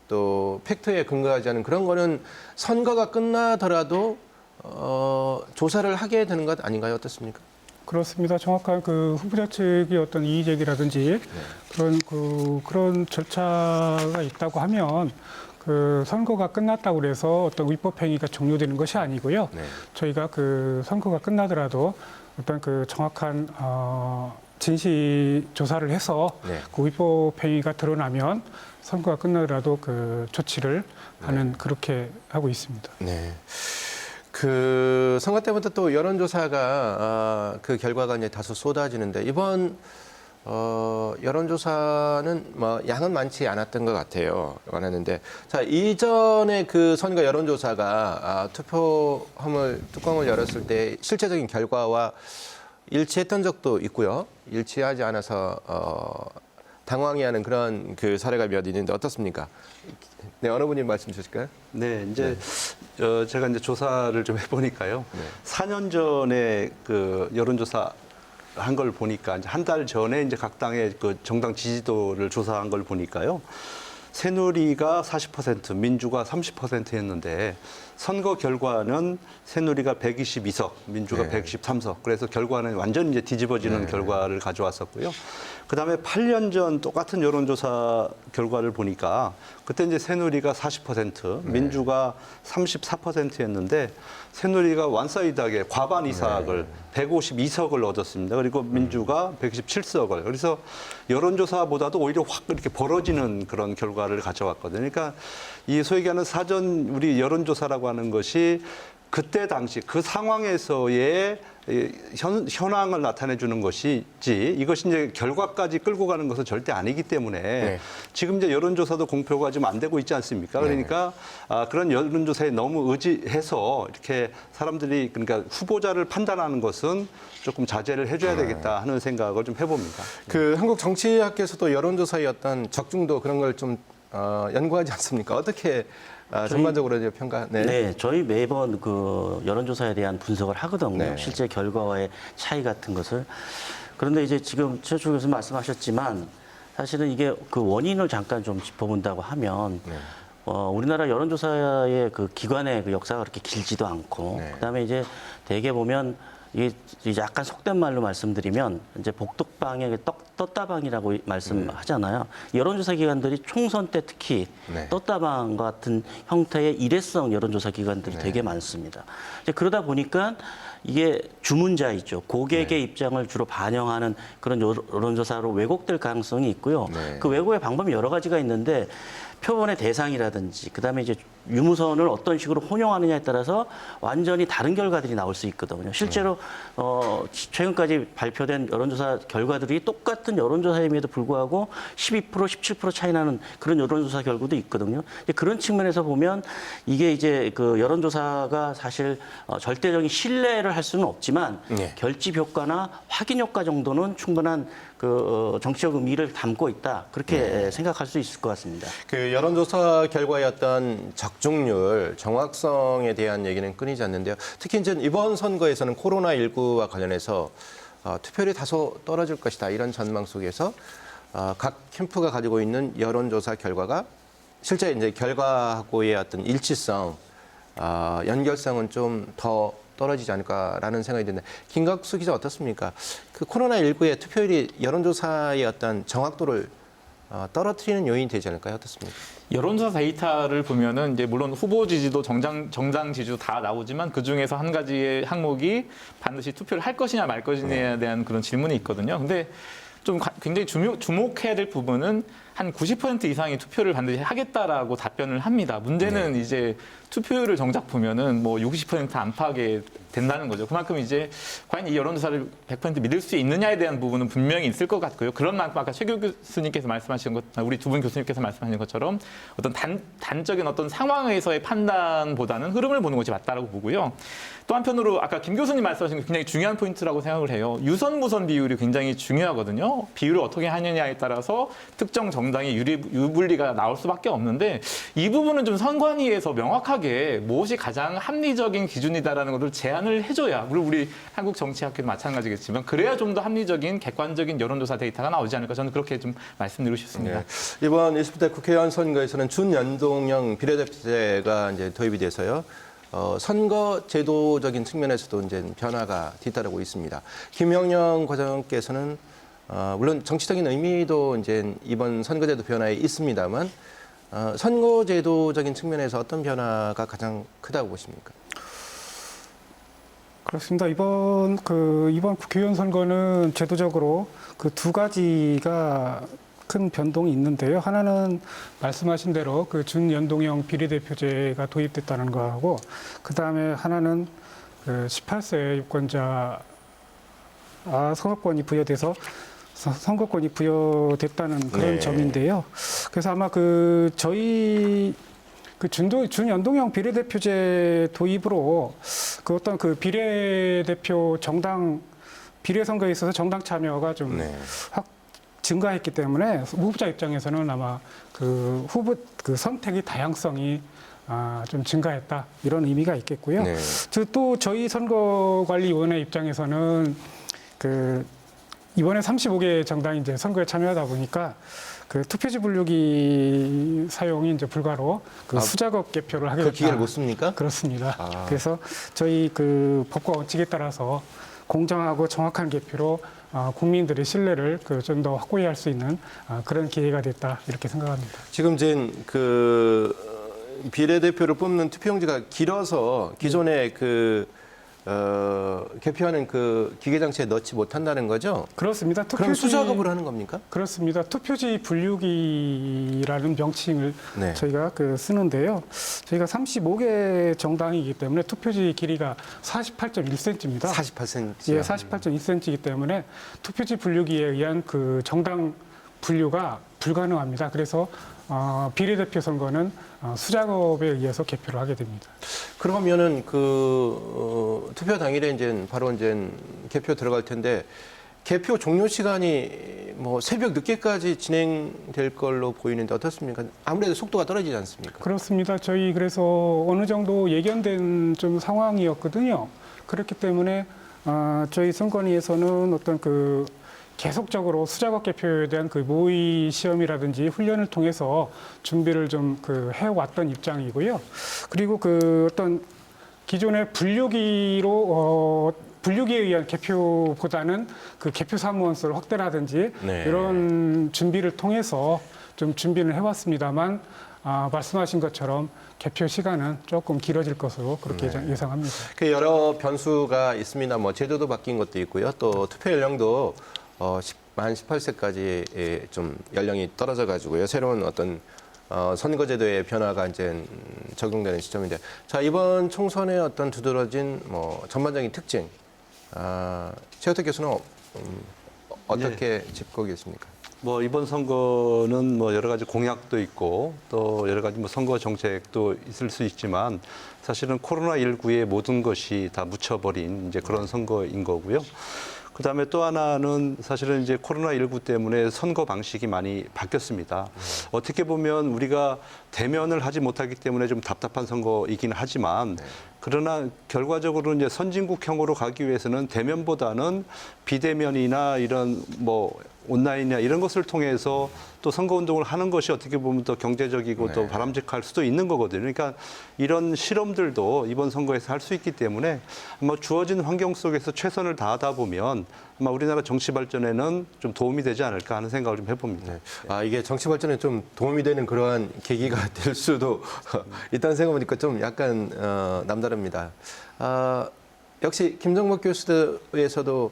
또 팩트에 근거하지 않은 그런 거는 선거가 끝나더라도 조사를 하게 되는 것 아닌가요? 어떻습니까? 그렇습니다. 정확한 그 후보자 측의 어떤 이의 제기라든지 그런 절차가 있다고 하면 그 선거가 끝났다고 그래서 어떤 위법 행위가 종료되는 것이 아니고요. 네. 저희가 그 선거가 끝나더라도 어떤 그 정확한 진실 조사를 해서 네. 그 위법 행위가 드러나면 선거가 끝나더라도 그 조치를 하는 그렇게 하고 있습니다. 네. 그 선거 때부터 또 여론조사가 그 결과가 이제 다소 쏟아지는데 이번 여론조사는 뭐 양은 많지 않았던 것 같아요. 많았는데 자 이전에 그 선거 여론조사가 투표함을 뚜껑을 열었을 때 실제적인 결과와 일치했던 적도 있고요. 일치하지 않아서 당황해하는 그런 그 사례가 몇 있는데 어떻습니까? 네, 어느 분이 말씀 주실까요? 네, 이제 제가 이제 조사를 좀 해보니까요. 4년 전에 그 여론조사 한 걸 보니까 이제 한 달 전에 이제 각 당의 그 정당 지지도를 조사한 걸 보니까요. 새누리가 40%, 민주가 30%였는데 선거 결과는 새누리가 122석, 민주가 네. 113석. 그래서 결과는 완전히 이제 뒤집어지는 결과를 가져왔었고요. 그다음에 8년 전 똑같은 여론조사 결과를 보니까 그때 이제 새누리가 40%, 민주가 34%였는데 새누리가 완사이드하게 과반 이상을 152석을 얻었습니다. 그리고 민주가 117석을. 그래서 여론조사보다도 오히려 확 이렇게 벌어지는 그런 결과를 가져왔거든요. 그러니까 이 소위 얘기하는 사전 우리 여론조사라고 하는 것이 그때 당시 그 상황에서의 현황을 나타내 주는 것이지 이것이 이제 결과까지 끌고 가는 것은 절대 아니기 때문에 지금 이제 여론조사도 공표가 지금 안 되고 있지 않습니까? 그러니까 그런 여론조사에 너무 의지해서 이렇게 사람들이 그러니까 후보자를 판단하는 것은 조금 자제를 해줘야 되겠다 하는 생각을 좀 해봅니다. 그 한국 정치학계에서도 여론조사의 어떤 적중도 그런 걸 좀 연구하지 않습니까? 어떻게 전반적으로 이제 평가? 네, 저희 매번 그 여론조사에 대한 분석을 하거든요. 네. 실제 결과와의 차이 같은 것을. 그런데 이제 지금 최초 교수님 말씀하셨지만 사실은 이게 그 원인을 잠깐 좀 짚어본다고 하면 우리나라 여론조사의 그 기관의 그 역사가 그렇게 길지도 않고 그다음에 이제 대개 보면 이게 이제 약간 속된 말로 말씀드리면 이제 복덕방에 떴다방이라고 말씀하잖아요. 여론조사 기관들이 총선 때 특히 떴다방 같은 형태의 일회성 여론조사 기관들이 되게 많습니다. 이제 그러다 보니까 이게 주문자이죠. 고객의 입장을 주로 반영하는 그런 여론조사로 왜곡될 가능성이 있고요. 그 왜곡의 방법이 여러 가지가 있는데 표본의 대상이라든지 그다음에 이제 유무선을 어떤 식으로 혼용하느냐에 따라서 완전히 다른 결과들이 나올 수 있거든요. 실제로 최근까지 발표된 여론조사 결과들이 똑같은 여론조사임에도 불구하고 12%, 17% 차이 나는 그런 여론조사 결과도 있거든요. 그런 측면에서 보면 이게 이제 그 여론조사가 사실 절대적인 신뢰를 할 수는 없지만 결집 효과나 확인 효과 정도는 충분한 그 정치적 의미를 담고 있다. 그렇게 생각할 수 있을 것 같습니다. 그 여론조사 결과의 어떤 적중률, 정확성에 대한 얘기는 끊이지 않는데요. 특히 이제 이번 선거에서는 코로나19와 관련해서 투표율이 다소 떨어질 것이다. 이런 전망 속에서 각 캠프가 가지고 있는 여론조사 결과가 실제 이제 결과하고의 어떤 일치성, 연결성은 좀 더 떨어지지 않을까라는 생각이 드는데 김갑수 기자 어떻습니까? 그 코로나19의 투표율이 여론조사의 어떤 정확도를 떨어뜨리는 요인이 되지 않을까요? 어떻습니까? 여론조사 데이터를 보면은 이제 물론 후보 지지도 정당 지지도 다 나오지만 그 중에서 한 가지의 항목이 반드시 투표를 할 것이냐 말 것이냐에 대한 그런 질문이 있거든요. 근데 좀 굉장히 주목해야 될 부분은 한 90% 이상이 투표를 반드시 하겠다라고 답변을 합니다. 문제는 이제 투표율을 정작 보면은 뭐 60% 안팎에 된다는 거죠. 그만큼 이제 과연 이 여론조사를 100% 믿을 수 있느냐에 대한 부분은 분명히 있을 것 같고요. 그런 만큼 아까 최 교수님께서 말씀하신 것, 우리 두 분 교수님께서 말씀하신 것처럼 어떤 단적인 어떤 상황에서의 판단보다는 흐름을 보는 것이 맞다라고 보고요. 또 한편으로 아까 김 교수님 말씀하신 게 굉장히 중요한 포인트라고 생각을 해요. 유선 무선 비율이 굉장히 중요하거든요. 비율을 어떻게 하느냐에 따라서 특정 정당의 유불리가 나올 수밖에 없는데 이 부분은 좀 선관위에서 명확하게 무엇이 가장 합리적인 기준이다라는 것을 제안을 제안을 해줘야 우리 한국 정치학회도 마찬가지겠지만 그래야 좀 더 합리적인 객관적인 여론조사 데이터가 나오지 않을까 저는 그렇게 좀 말씀드리고 싶습니다. 네. 이번 20대 국회의원 선거에서는 준연동형 비례대표제가 이제 도입이 돼서요. 선거 제도적인 측면에서도 이제 변화가 뒤따르고 있습니다. 김영영 과장께서는 물론 정치적인 의미도 이제 이번 선거제도 변화에 있습니다만 선거제도적인 측면에서 어떤 변화가 가장 크다고 보십니까? 그렇습니다. 이번 국회의원 선거는 제도적으로 그 두 가지가 큰 변동이 있는데요. 하나는 말씀하신 대로 그 준연동형 비례대표제가 도입됐다는 거하고, 그 다음에 하나는 그 18세 유권자 선거권이 부여돼서 선거권이 부여됐다는 그런 네. 점인데요. 그래서 아마 저희 준연동형 비례대표제 도입으로 그 어떤 그 비례대표 정당 비례선거에 있어서 정당 참여가 좀 확 증가했기 때문에 후보자 입장에서는 아마 그 후보 그 선택의 다양성이 좀 증가했다 이런 의미가 있겠고요. 네. 또 저희 선거관리위원회 입장에서는 그 이번에 35개 정당이 이제 선거에 참여하다 보니까 그 투표지 분류기 사용이 이제 불가로 그 수작업 개표를 하게 그 됐다. 기회를 못 씁니까? 그렇습니다. 그래서 저희 그 법과 원칙에 따라서 공정하고 정확한 개표로 국민들의 신뢰를 좀 더 확고히 할 수 있는 그런 기회가 됐다 이렇게 생각합니다. 지금 이제 그 비례대표를 뽑는 투표용지가 길어서 기존에 개표하는 그 기계 장치에 넣지 못한다는 거죠? 그렇습니다. 그럼 수작업을 하는 겁니까? 그렇습니다. 투표지 분류기라는 명칭을 네. 저희가 쓰는데요. 저희가 35개 정당이기 때문에 투표지 길이가 48.1cm입니다. 48cm. 예, 48.1cm이기 때문에 투표지 분류기에 의한 그 정당 분류가 불가능합니다. 그래서 비례대표 선거는 수작업에 의해서 개표를 하게 됩니다. 그러면은 투표 당일에 이제 바로 이제 개표 들어갈 텐데 개표 종료 시간이 뭐 새벽 늦게까지 진행될 걸로 보이는데 어떻습니까? 아무래도 속도가 떨어지지 않습니까? 그렇습니다. 저희 그래서 어느 정도 예견된 좀 상황이었거든요. 그렇기 때문에 저희 선관위에서는 어떤 계속적으로 수작업 개표에 대한 모의 시험이라든지 훈련을 통해서 준비를 좀 해왔던 입장이고요. 그리고 어떤 기존의 분류기에 의한 개표보다는 개표 사무원 수를 확대라든지 네. 이런 준비를 통해서 좀 준비를 해왔습니다만 말씀하신 것처럼 개표 시간은 조금 길어질 것으로 그렇게 예상합니다. 여러 변수가 있습니다. 뭐 제도도 바뀐 것도 있고요. 또 투표 연령도 만 18세까지 좀 연령이 떨어져 가지고요. 새로운 어떤 선거제도의 변화가 이제 적용되는 시점인데, 자, 이번 총선의 어떤 두드러진 전반적인 특징, 최호택 교수는 어떻게 짚고 계십니까? 뭐 이번 선거는 뭐 여러 가지 공약도 있고 또 여러 가지 뭐 선거 정책도 있을 수 있지만 사실은 코로나19의 모든 것이 다 묻혀버린 이제 그런 선거인 거고요. 그다음에 또 하나는 사실은 이제 코로나19 때문에 선거 방식이 많이 바뀌었습니다. 어떻게 보면 우리가 대면을 하지 못하기 때문에 좀 답답한 선거이긴 하지만 그러나 결과적으로는 이제 선진국형으로 가기 위해서는 대면보다는 비대면이나 이런 온라인이나 이런 것을 통해서 또 선거운동을 하는 것이 어떻게 보면 더 경제적이고 또 바람직할 수도 있는 거거든요. 그러니까 이런 실험들도 이번 선거에서 할 수 있기 때문에 아마 주어진 환경 속에서 최선을 다하다 보면 아마 우리나라 정치 발전에는 좀 도움이 되지 않을까 하는 생각을 좀 해봅니다. 이게 정치 발전에 좀 도움이 되는 그러한 계기가 될 수도 있다는 생각해보니까 좀 약간 남다릅니다. 역시 김정복 교수에서도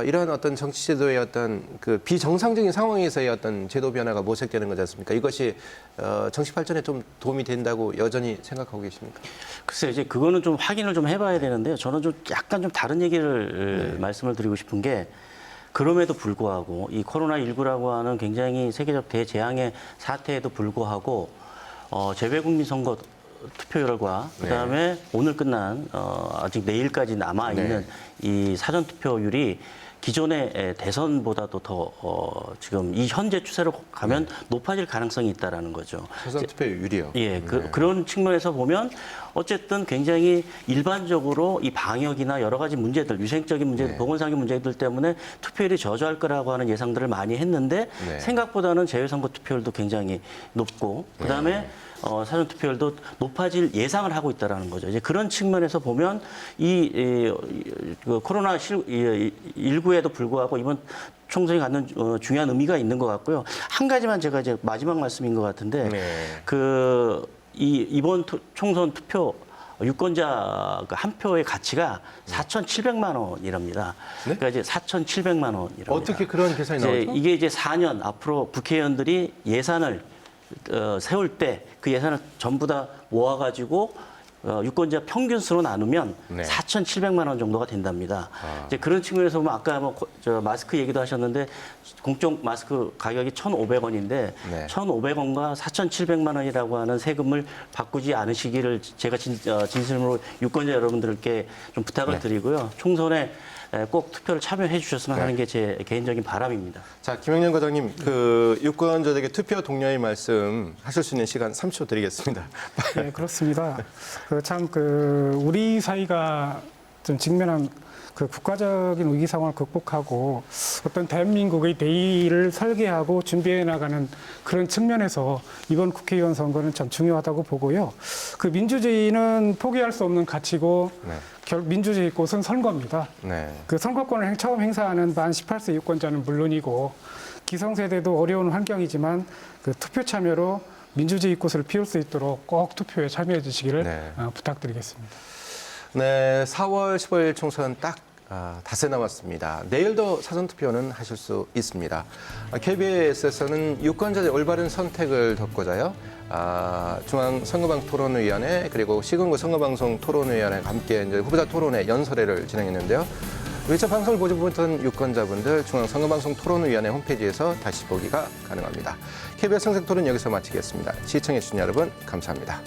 이러한 어떤 정치제도의 어떤 비정상적인 상황에서의 어떤 제도 변화가 모색되는 거지 않습니까? 이것이 정치 발전에 좀 도움이 된다고 여전히 생각하고 계십니까? 글쎄요, 이제 그거는 좀 확인을 좀 해봐야 되는데요. 저는 좀 약간 좀 다른 얘기를 말씀을 드리고 싶은 게, 그럼에도 불구하고 이 코로나19라고 하는 굉장히 세계적 대재앙의 사태에도 불구하고 재외국민 선거 투표 결과, 그다음에 오늘 끝난 아직 내일까지 남아 있는 이 사전 투표율이 기존의 대선보다도 더 지금 이 현재 추세로 가면 높아질 가능성이 있다라는 거죠. 사전 투표율 유리요. 예, 그런 측면에서 보면 어쨌든 굉장히 일반적으로 이 방역이나 여러 가지 문제들, 위생적인 문제들, 보건상의 문제들 때문에 투표율이 저조할 거라고 하는 예상들을 많이 했는데 생각보다는 재외선거 투표율도 굉장히 높고 그다음에 사전 투표율도 높아질 예상을 하고 있다라는 거죠. 이제 그런 측면에서 보면 그 코로나 19에도 불구하고 이번 총선이 갖는 중요한 의미가 있는 것 같고요. 한 가지만 제가 이제 마지막 말씀인 것 같은데 이번 총선 투표 유권자 한 표의 가치가 4,700만 원이랍니다. 네? 그러니까 이제 4,700만 원이랍니다. 어떻게 그런 계산이 나오죠? 이게 이제 4년 앞으로 국회의원들이 예산을 세울 때 그 예산을 전부 다 모아가지고 유권자 평균수로 나누면 4,700만 원 정도가 된답니다. 이제 그런 측면에서 보면 아까 저 마스크 얘기도 하셨는데 공적 마스크 가격이 1,500원인데 1,500원과 4,700만 원이라고 하는 세금을 바꾸지 않으시기를 제가 진심으로 유권자 여러분들께 좀 부탁을 드리고요. 총선에 꼭 투표를 참여해 주셨으면 하는 게 제 개인적인 바람입니다. 자, 김영렬 과장님, 그 유권자들에게 투표 독려의 말씀 하실 수 있는 시간 30초 드리겠습니다. 네, 그렇습니다. 우리 사회가 좀 직면한 그 국가적인 위기 상황을 극복하고 어떤 대한민국의 내일을 설계하고 준비해 나가는 그런 측면에서 이번 국회의원 선거는 참 중요하다고 보고요. 그 민주주의는 포기할 수 없는 가치고 민주주의 꽃은 선거입니다. 그 선거권을 처음 행사하는 만 18세 유권자는 물론이고 기성세대도 어려운 환경이지만 그 투표 참여로 민주주의 꽃을 피울 수 있도록 꼭 투표에 참여해 주시기를 부탁드리겠습니다. 네, 4월 15일 총선 딱 닷새 남았습니다. 내일도 사전투표는 하실 수 있습니다. KBS에서는 유권자의 올바른 선택을 돕고자요. 중앙선거방토론위원회 그리고 시군구 선거방송 토론위원회와 함께 이제 후보자 토론회 연설회를 진행했는데요. 외차 방송을 보지 못한 유권자분들 중앙선거방송 토론위원회 홈페이지에서 다시 보기가 가능합니다. KBS 성색토론 여기서 마치겠습니다. 시청해주신 여러분 감사합니다.